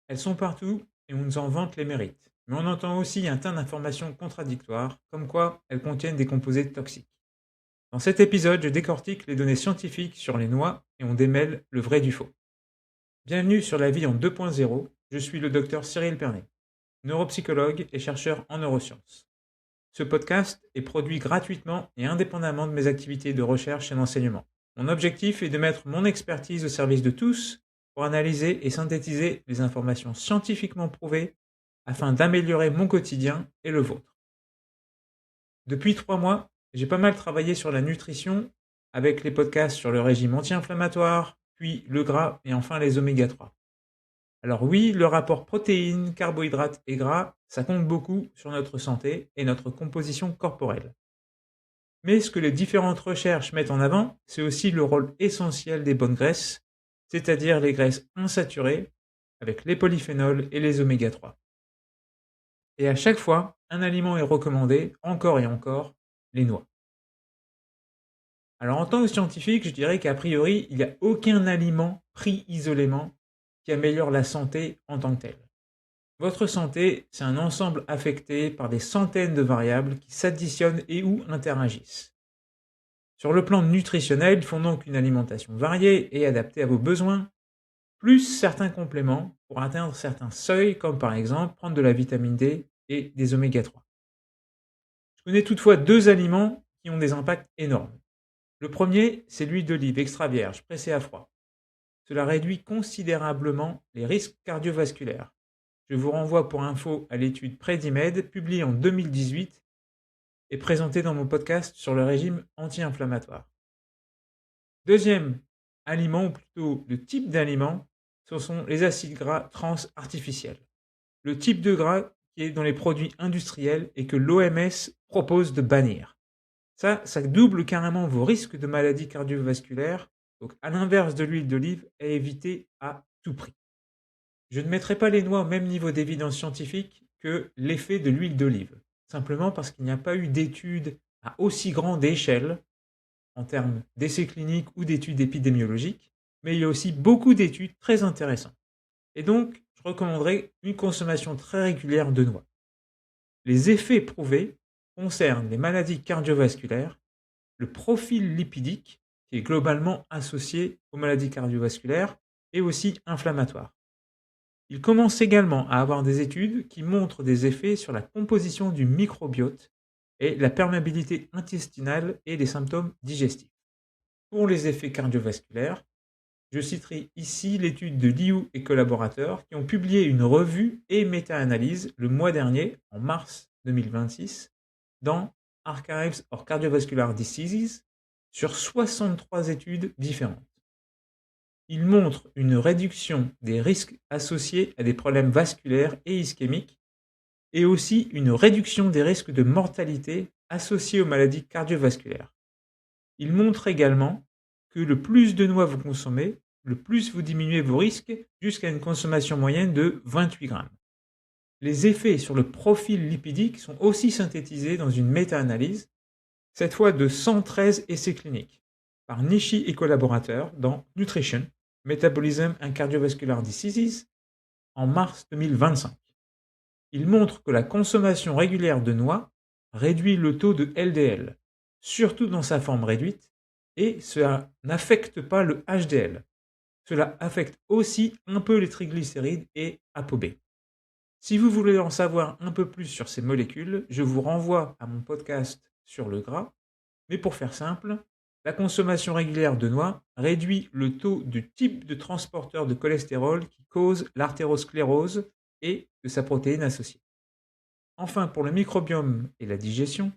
Elles sont partout et on nous en vante les mérites. Mais on entend aussi un tas d'informations contradictoires, comme quoi elles contiennent des composés toxiques. Dans cet épisode, je décortique les données scientifiques sur les noix et on démêle le vrai du faux. Bienvenue sur La vie en 2.0, je suis le docteur Cyril Pernet, neuropsychologue et chercheur en neurosciences. Ce podcast est produit gratuitement et indépendamment de mes activités de recherche et d'enseignement. Mon objectif est de mettre mon expertise au service de tous pour analyser et synthétiser les informations scientifiquement prouvées afin d'améliorer mon quotidien et le vôtre. Depuis 3 mois, j'ai pas mal travaillé sur la nutrition avec les podcasts sur le régime anti-inflammatoire, puis le gras et enfin les oméga 3. Alors oui, le rapport protéines, carbohydrates et gras, ça compte beaucoup sur notre santé et notre composition corporelle. Mais ce que les différentes recherches mettent en avant, c'est aussi le rôle essentiel des bonnes graisses, c'est-à-dire les graisses insaturées, avec les polyphénols et les oméga 3. Et à chaque fois, un aliment est recommandé, encore et encore, les noix. Alors en tant que scientifique, je dirais qu'a priori, il n'y a aucun aliment pris isolément qui améliore la santé en tant que tel. Votre santé, c'est un ensemble affecté par des centaines de variables qui s'additionnent et ou interagissent. Sur le plan nutritionnel, il faut donc une alimentation variée et adaptée à vos besoins, plus certains compléments pour atteindre certains seuils, comme par exemple prendre de la vitamine D et des oméga 3. Je connais toutefois deux aliments qui ont des impacts énormes. Le premier, c'est l'huile d'olive extra vierge, pressée à froid. Cela réduit considérablement les risques cardiovasculaires. Je vous renvoie pour info à l'étude Predimed, publiée en 2018 et présentée dans mon podcast sur le régime anti-inflammatoire. Deuxième aliment, ou plutôt le type d'aliment, ce sont les acides gras trans artificiels. Le type de gras qui est dans les produits industriels et que l'OMS propose de bannir. Ça double carrément vos risques de maladies cardiovasculaires, donc à l'inverse de l'huile d'olive, à éviter à tout prix. Je ne mettrai pas les noix au même niveau d'évidence scientifique que l'effet de l'huile d'olive, simplement parce qu'il n'y a pas eu d'études à aussi grande échelle en termes d'essais cliniques ou d'études épidémiologiques, mais il y a aussi beaucoup d'études très intéressantes. Et donc, je recommanderais une consommation très régulière de noix. Les effets prouvés concernent les maladies cardiovasculaires, le profil lipidique, qui est globalement associé aux maladies cardiovasculaires, et aussi inflammatoires. Il commence également à avoir des études qui montrent des effets sur la composition du microbiote et la perméabilité intestinale et les symptômes digestifs. Pour les effets cardiovasculaires, je citerai ici l'étude de Liu et collaborateurs qui ont publié une revue et méta-analyse le mois dernier, en mars 2026, dans Archives of Cardiovascular Diseases, sur 63 études différentes. Ils montrent une réduction des risques associés à des problèmes vasculaires et ischémiques, et aussi une réduction des risques de mortalité associés aux maladies cardiovasculaires. Ils montrent également que le plus de noix vous consommez, le plus vous diminuez vos risques jusqu'à une consommation moyenne de 28 grammes. Les effets sur le profil lipidique sont aussi synthétisés dans une méta-analyse, cette fois de 113 essais cliniques, par Nishi et collaborateurs dans Nutrition, Metabolism and Cardiovascular Diseases, en mars 2025. Ils montrent que la consommation régulière de noix réduit le taux de LDL, surtout dans sa forme réduite, et cela n'affecte pas le HDL. Cela affecte aussi un peu les triglycérides et ApoB. Si vous voulez en savoir un peu plus sur ces molécules, je vous renvoie à mon podcast sur le gras, mais pour faire simple, la consommation régulière de noix réduit le taux du type de transporteur de cholestérol qui cause l'artérosclérose et de sa protéine associée. Enfin, pour le microbiome et la digestion,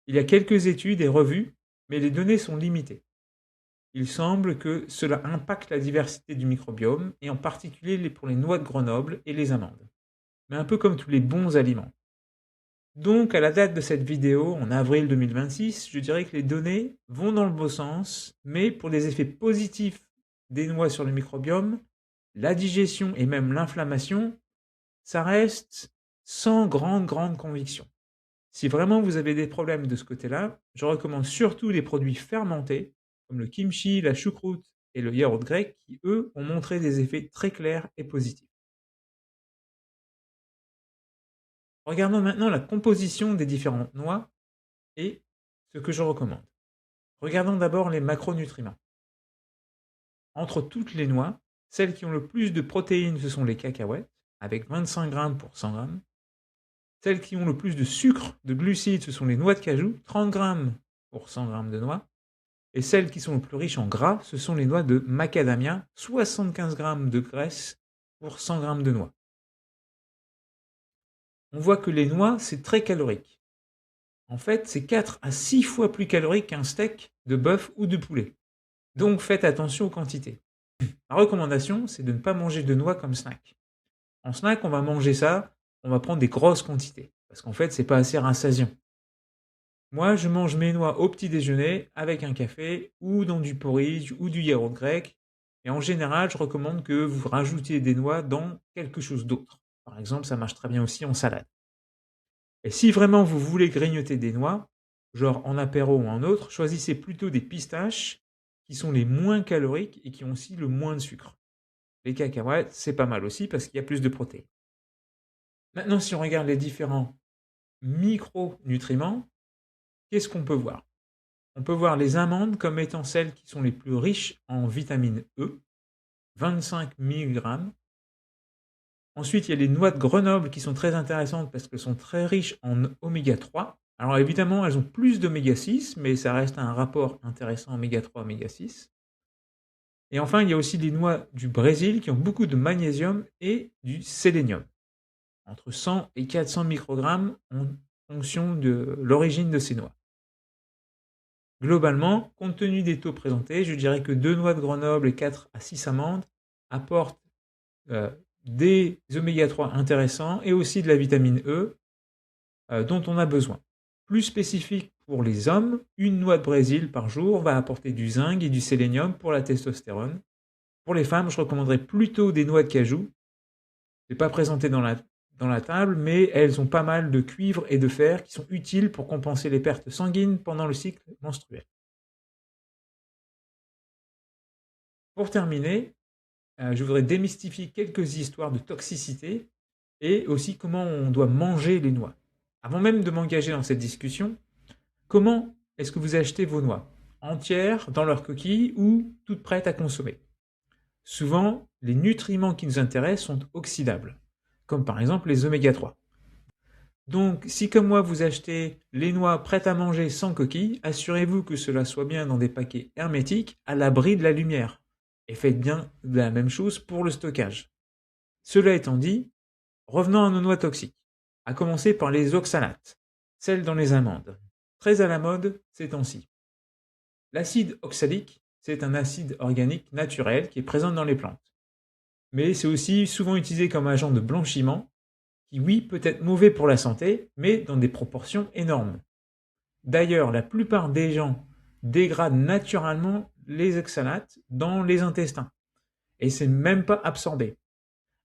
il y a quelques études et revues, mais les données sont limitées. Il semble que cela impacte la diversité du microbiome, et en particulier pour les noix de Grenoble et les amandes. Mais un peu comme tous les bons aliments. Donc, à la date de cette vidéo, en avril 2026, je dirais que les données vont dans le bon sens, mais pour les effets positifs des noix sur le microbiome, la digestion et même l'inflammation, ça reste sans grande conviction. Si vraiment vous avez des problèmes de ce côté-là, je recommande surtout les produits fermentés, comme le kimchi, la choucroute et le yaourt grec, qui eux ont montré des effets très clairs et positifs. Regardons maintenant la composition des différentes noix et ce que je recommande. Regardons d'abord les macronutriments. Entre toutes les noix, celles qui ont le plus de protéines, ce sont les cacahuètes, avec 25 grammes pour 100 grammes. Celles qui ont le plus de sucre, de glucides, ce sont les noix de cajou, 30 grammes pour 100 grammes de noix. Et celles qui sont le plus riches en gras, ce sont les noix de macadamia, 75 grammes de graisse pour 100 grammes de noix. On voit que les noix, c'est très calorique. En fait, c'est 4 à 6 fois plus calorique qu'un steak de bœuf ou de poulet. Donc faites attention aux quantités. Ma recommandation, c'est de ne pas manger de noix comme snack. En snack, on va manger ça, on va prendre des grosses quantités. Parce qu'en fait, c'est pas assez rassasiant. Moi, je mange mes noix au petit déjeuner avec un café ou dans du porridge ou du yaourt grec. Et en général, je recommande que vous rajoutiez des noix dans quelque chose d'autre. Par exemple, ça marche très bien aussi en salade. Et si vraiment vous voulez grignoter des noix, genre en apéro ou en autre, choisissez plutôt des pistaches qui sont les moins caloriques et qui ont aussi le moins de sucre. Les cacahuètes, c'est pas mal aussi parce qu'il y a plus de protéines. Maintenant, si on regarde les différents micronutriments, qu'est-ce qu'on peut voir? On peut voir les amandes comme étant celles qui sont les plus riches en vitamine E, 25 mg. Ensuite, il y a les noix de Grenoble qui sont très intéressantes parce qu'elles sont très riches en oméga 3. Alors évidemment, elles ont plus d'oméga 6, mais ça reste un rapport intéressant oméga 3, oméga 6. Et enfin, il y a aussi les noix du Brésil qui ont beaucoup de magnésium et du sélénium, entre 100 et 400 microgrammes en fonction de l'origine de ces noix. Globalement, compte tenu des taux présentés, je dirais que 2 noix de Grenoble et 4 à 6 amandes apportent des oméga 3 intéressants et aussi de la vitamine E dont on a besoin. Plus spécifique pour les hommes, une noix de Brésil par jour va apporter du zinc et du sélénium pour la testostérone. Pour les femmes, je recommanderais plutôt des noix de cajou. Ce n'est pas présenté dans la table, mais elles ont pas mal de cuivre et de fer qui sont utiles pour compenser les pertes sanguines pendant le cycle menstruel. Pour terminer, je voudrais démystifier quelques histoires de toxicité et aussi comment on doit manger les noix. Avant même de m'engager dans cette discussion, comment est-ce que vous achetez vos noix? Entières, dans leur coquille ou toutes prêtes à consommer? Souvent, les nutriments qui nous intéressent sont oxydables, comme par exemple les oméga 3. Donc, si comme moi vous achetez les noix prêtes à manger sans coquille, assurez-vous que cela soit bien dans des paquets hermétiques à l'abri de la lumière. Et faites bien la même chose pour le stockage. Cela étant dit, revenons à nos noix toxiques, à commencer par les oxalates, celles dans les amandes. Très à la mode ces temps-ci. L'acide oxalique, c'est un acide organique naturel qui est présent dans les plantes. Mais c'est aussi souvent utilisé comme agent de blanchiment, qui oui peut être mauvais pour la santé, mais dans des proportions énormes. D'ailleurs, la plupart des gens dégradent naturellement les oxalates dans les intestins. Et c'est même pas absorbé.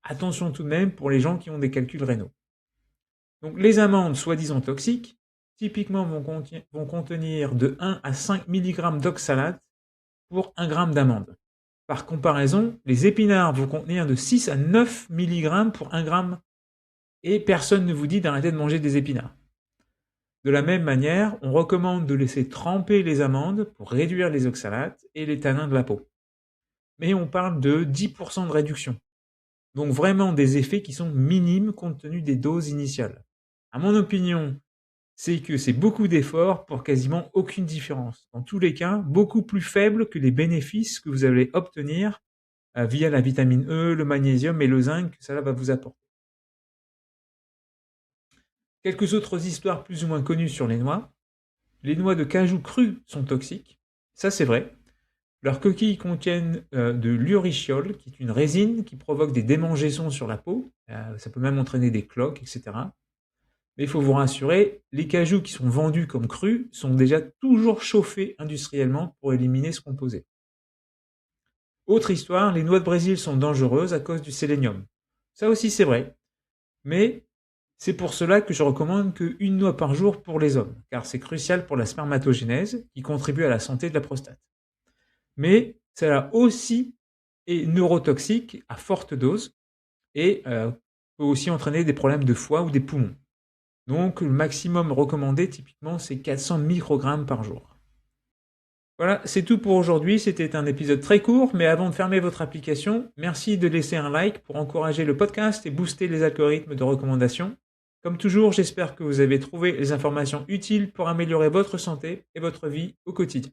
Attention tout de même pour les gens qui ont des calculs rénaux. Donc les amandes soi-disant toxiques, typiquement vont contenir de 1 à 5 mg d'oxalate pour 1 g d'amande. Par comparaison, les épinards vont contenir de 6 à 9 mg pour 1 g et personne ne vous dit d'arrêter de manger des épinards. De la même manière, on recommande de laisser tremper les amandes pour réduire les oxalates et les tanins de la peau. Mais on parle de 10% de réduction. Donc vraiment des effets qui sont minimes compte tenu des doses initiales. À mon opinion, c'est que c'est beaucoup d'efforts pour quasiment aucune différence. Dans tous les cas, beaucoup plus faible que les bénéfices que vous allez obtenir via la vitamine E, le magnésium et le zinc que cela va vous apporter. Quelques autres histoires plus ou moins connues sur les noix. Les noix de cajou crues sont toxiques, ça c'est vrai. Leurs coquilles contiennent de l'uriciol, qui est une résine qui provoque des démangeaisons sur la peau. Ça peut même entraîner des cloques, etc. Mais il faut vous rassurer, les cajous qui sont vendus comme crus sont déjà toujours chauffés industriellement pour éliminer ce composé. Autre histoire, les noix de Brésil sont dangereuses à cause du sélénium. Ça aussi c'est vrai. Mais c'est pour cela que je recommande qu'une noix par jour pour les hommes, car c'est crucial pour la spermatogénèse qui contribue à la santé de la prostate. Mais cela aussi est neurotoxique à forte dose et peut aussi entraîner des problèmes de foie ou des poumons. Donc le maximum recommandé typiquement c'est 400 microgrammes par jour. Voilà, c'est tout pour aujourd'hui. C'était un épisode très court, mais avant de fermer votre application, merci de laisser un like pour encourager le podcast et booster les algorithmes de recommandation. Comme toujours, j'espère que vous avez trouvé les informations utiles pour améliorer votre santé et votre vie au quotidien.